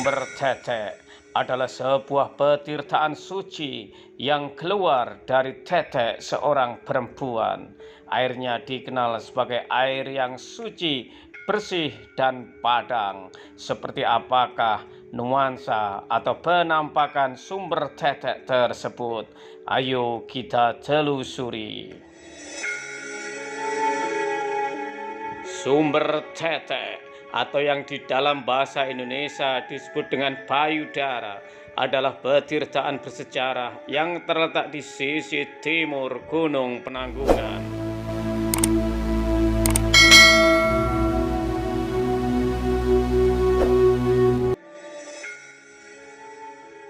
Sumber tetek adalah sebuah petirtaan suci yang keluar dari tetek seorang perempuan. Airnya dikenal sebagai air yang suci, bersih, dan padang. Seperti apakah nuansa atau penampakan sumber tetek tersebut? Ayo kita telusuri. Sumber tetek atau yang di dalam bahasa Indonesia disebut dengan payudara adalah petirtaan bersejarah yang terletak di sisi timur Gunung Penanggungan.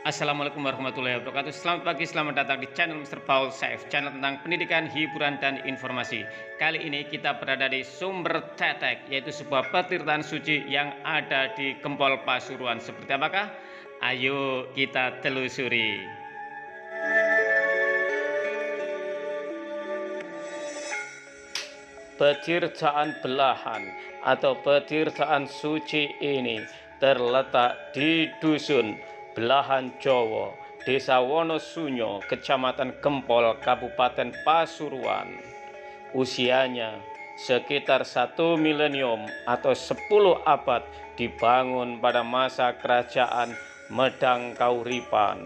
Assalamualaikum warahmatullahi wabarakatuh. Selamat pagi, selamat datang di channel Mr. Paul Saif, channel tentang pendidikan, hiburan, dan informasi. Kali ini kita berada di Sumber Tetek, yaitu sebuah petirtaan suci yang ada di Gempol Pasuruan. Seperti apakah? Ayo kita telusuri. Petirtaan Belahan atau petirtaan suci ini terletak di Dusun Belahan Jowo, Desa Wonosunyo, Kecamatan Gempol, Kabupaten Pasuruan. Usianya sekitar 1 milenium atau 10 abad, dibangun pada masa kerajaan Medang Kauripan.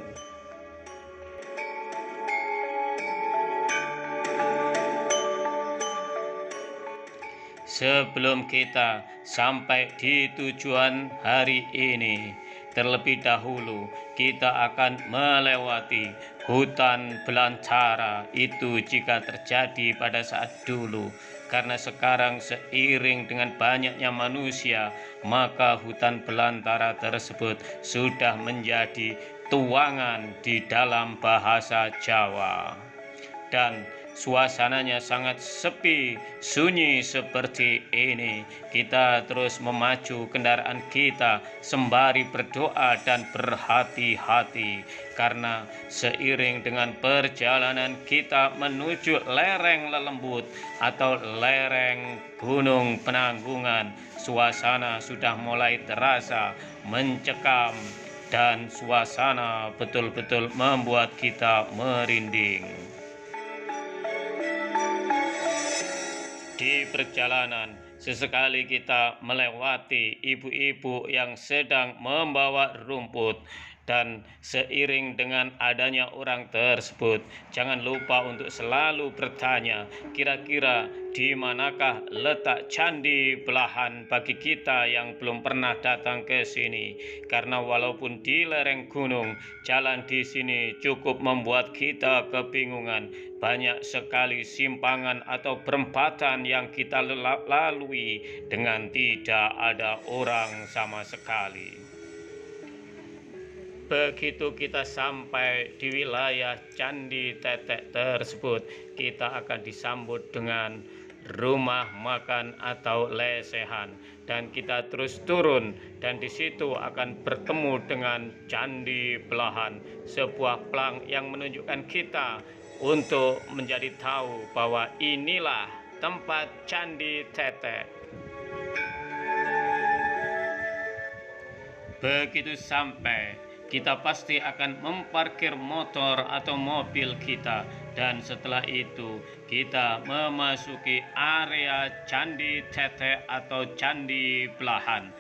Sebelum kita sampai di tujuan hari ini, terlebih dahulu kita akan melewati hutan belantara itu jika terjadi pada saat dulu. Karena sekarang seiring dengan banyaknya manusia, maka hutan belantara tersebut sudah menjadi tuangan di dalam bahasa Jawa. Dan suasananya sangat sepi, sunyi seperti ini. Kita terus memacu kendaraan kita sembari berdoa dan berhati-hati, karena seiring dengan perjalanan kita menuju lereng Lelembut atau lereng Gunung Penanggungan, suasana sudah mulai terasa mencekam dan suasana betul-betul membuat kita merinding. Di perjalanan, sesekali kita melewati ibu-ibu yang sedang membawa rumput, dan seiring dengan adanya orang tersebut, jangan lupa untuk selalu bertanya, kira-kira di manakah letak Candi Belahan bagi kita yang belum pernah datang ke sini. Karena walaupun di lereng gunung, jalan di sini cukup membuat kita kebingungan. Banyak sekali simpangan atau perempatan yang kita lalui dengan tidak ada orang sama sekali. Begitu kita sampai di wilayah Candi Tetek tersebut, kita akan disambut dengan rumah makan atau lesehan, dan kita terus turun, dan di situ akan bertemu dengan Candi Belahan, sebuah plang yang menunjukkan kita untuk menjadi tahu bahwa inilah tempat Candi Tetek. Begitu sampai, kita pasti akan memparkir motor atau mobil kita, dan setelah itu kita memasuki area Candi Tetek atau Candi Belahan.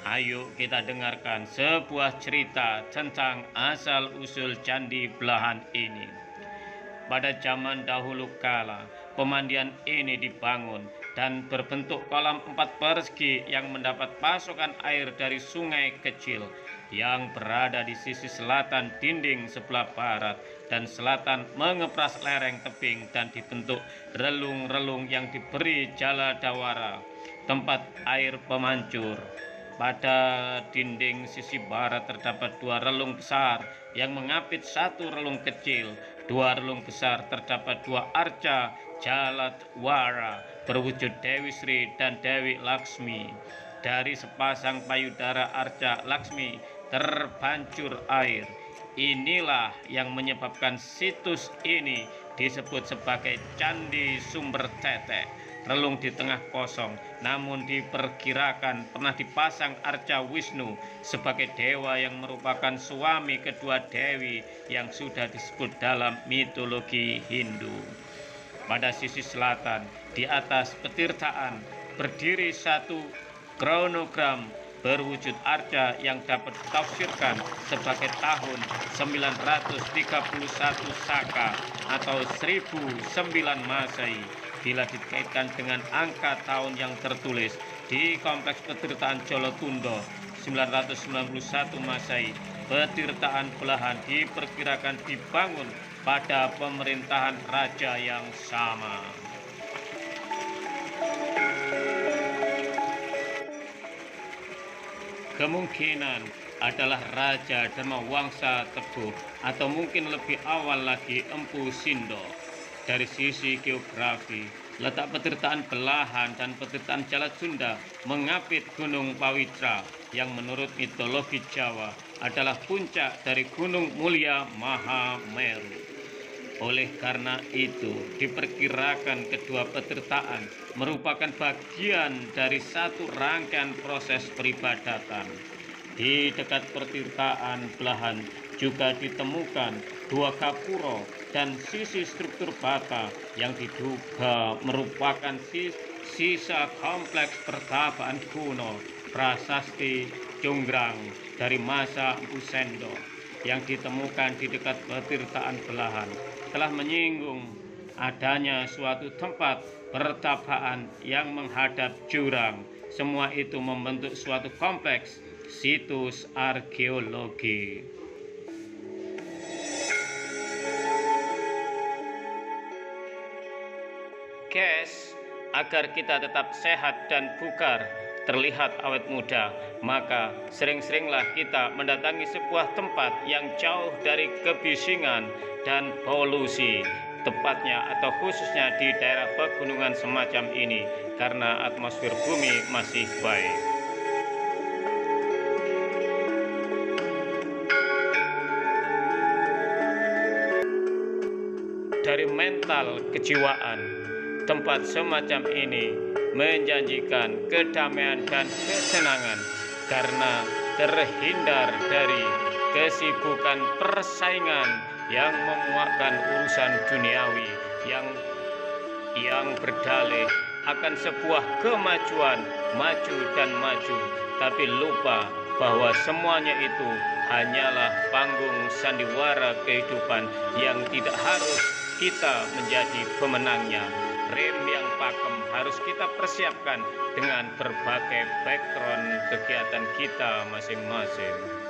Ayo kita dengarkan sebuah cerita tentang asal-usul Candi Belahan ini. Pada zaman dahulu kala, pemandian ini dibangun dan berbentuk kolam 4 persegi yang mendapat pasokan air dari sungai kecil yang berada di sisi selatan dinding sebelah barat dan selatan mengepras lereng tebing dan dibentuk relung-relung yang diberi jala dawara, tempat air pemancur. Pada dinding sisi barat terdapat 2 relung besar yang mengapit 1 relung kecil. 2 relung besar terdapat 2 arca jaladwara berwujud Dewi Sri dan Dewi Laksmi. Dari sepasang payudara arca Laksmi terbancur air. Inilah yang menyebabkan situs ini disebut sebagai Candi Sumber Tetek. relung di tengah kosong, namun diperkirakan pernah dipasang arca Wisnu sebagai dewa yang merupakan suami kedua dewi yang sudah disebut dalam mitologi Hindu. Pada sisi selatan, di atas petirtaan, berdiri satu kronogram berwujud arca yang dapat ditafsirkan sebagai tahun 931 Saka atau 1009 Masehi. Bila dikaitkan dengan angka tahun yang tertulis di Kompleks Petirtaan Jolotundo 991 Masehi, petirtaan belahan diperkirakan dibangun pada pemerintahan raja yang sama. Kemungkinan adalah Raja Dharmawangsa Teguh atau mungkin lebih awal lagi Empu Sindo. Dari sisi geografi, letak petirtaan belahan dan petirtaan Jalat Sunda mengapit Gunung Pawitra yang menurut mitologi Jawa adalah puncak dari Gunung Mulia Mahameru. Oleh karena itu, diperkirakan kedua petirtaan merupakan bagian dari satu rangkaian proses peribadatan. Di dekat petirtaan belahan juga ditemukan dua gapura dan sisi struktur bata yang diduga merupakan sisa kompleks pertapaan kuno prasasti Jonggrang dari masa Empu Sendo yang ditemukan di dekat petirtaan belahan telah menyinggung adanya suatu tempat pertapaan yang menghadap jurang. Semua itu membentuk suatu kompleks situs arkeologi. Guys, agar kita tetap sehat dan bugar, terlihat awet muda, maka sering-seringlah kita mendatangi sebuah tempat yang jauh dari kebisingan dan polusi, tepatnya atau khususnya di daerah pegunungan semacam ini, karena atmosfer bumi masih baik. Dari mental kejiwaan, tempat semacam ini menjanjikan kedamaian dan kesenangan karena terhindar dari kesibukan persaingan yang memuakkan urusan duniawi yang berdalih akan sebuah kemajuan, maju dan maju, tapi lupa bahwa semuanya itu hanyalah panggung sandiwara kehidupan yang tidak harus kita menjadi pemenangnya. Rem yang pakem harus kita persiapkan dengan berbagai background kegiatan kita masing-masing.